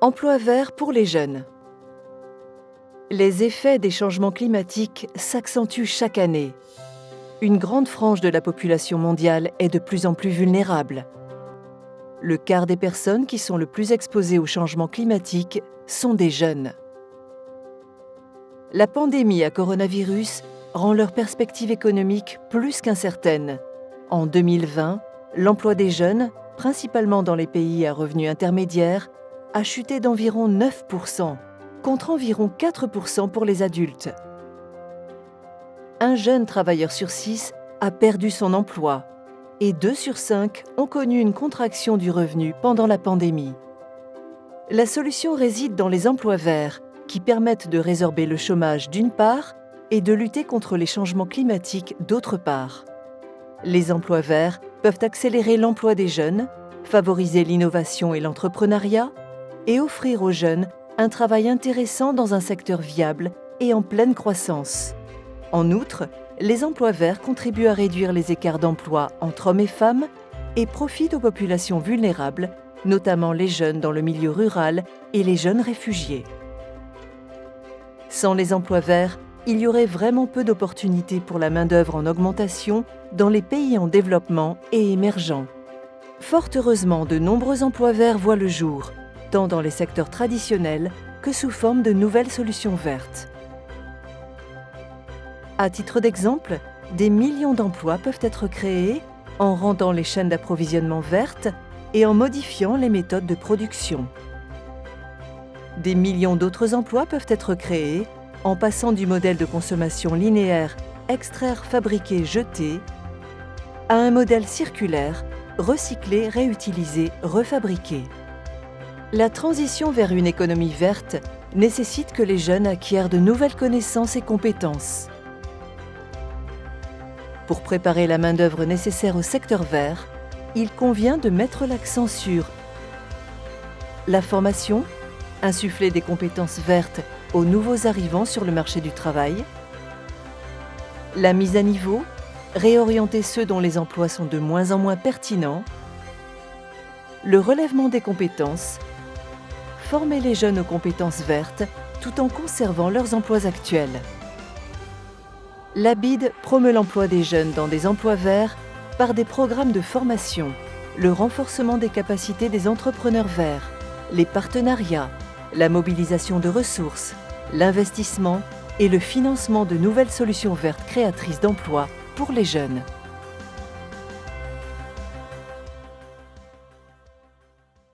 Emploi vert pour les jeunes. Les effets des changements climatiques s'accentuent chaque année. Une grande frange de la population mondiale est de plus en plus vulnérable. Le quart des personnes qui sont le plus exposées aux changements climatiques sont des jeunes. La pandémie à coronavirus rend leur perspective économique plus qu'incertaine. En 2020, l'emploi des jeunes, principalement dans les pays à revenus intermédiaires, a chuté d'environ 9%, contre environ 4% pour les adultes. Un jeune travailleur sur 6 a perdu son emploi et 2 sur 5 ont connu une contraction du revenu pendant la pandémie. La solution réside dans les emplois verts, qui permettent de résorber le chômage d'une part et de lutter contre les changements climatiques d'autre part. Les emplois verts peuvent accélérer l'emploi des jeunes, favoriser l'innovation et l'entrepreneuriat et offrir aux jeunes un travail intéressant dans un secteur viable et en pleine croissance. En outre, les emplois verts contribuent à réduire les écarts d'emploi entre hommes et femmes et profitent aux populations vulnérables, notamment les jeunes dans le milieu rural et les jeunes réfugiés. Sans les emplois verts, il y aurait vraiment peu d'opportunités pour la main-d'œuvre en augmentation dans les pays en développement et émergents. Fort heureusement, de nombreux emplois verts voient le jour, tant dans les secteurs traditionnels que sous forme de nouvelles solutions vertes. À titre d'exemple, des millions d'emplois peuvent être créés en rendant les chaînes d'approvisionnement vertes et en modifiant les méthodes de production. Des millions d'autres emplois peuvent être créés en passant du modèle de consommation linéaire extraire, fabriquer, jeter à un modèle circulaire recycler, réutiliser, refabriquer. La transition vers une économie verte nécessite que les jeunes acquièrent de nouvelles connaissances et compétences. Pour préparer la main-d'œuvre nécessaire au secteur vert, il convient de mettre l'accent sur la formation, insuffler des compétences vertes aux nouveaux arrivants sur le marché du travail, la mise à niveau, réorienter ceux dont les emplois sont de moins en moins pertinents, le relèvement des compétences, former les jeunes aux compétences vertes tout en conservant leurs emplois actuels. La BID promeut l'emploi des jeunes dans des emplois verts par des programmes de formation, le renforcement des capacités des entrepreneurs verts, les partenariats, la mobilisation de ressources, l'investissement et le financement de nouvelles solutions vertes créatrices d'emplois pour les jeunes.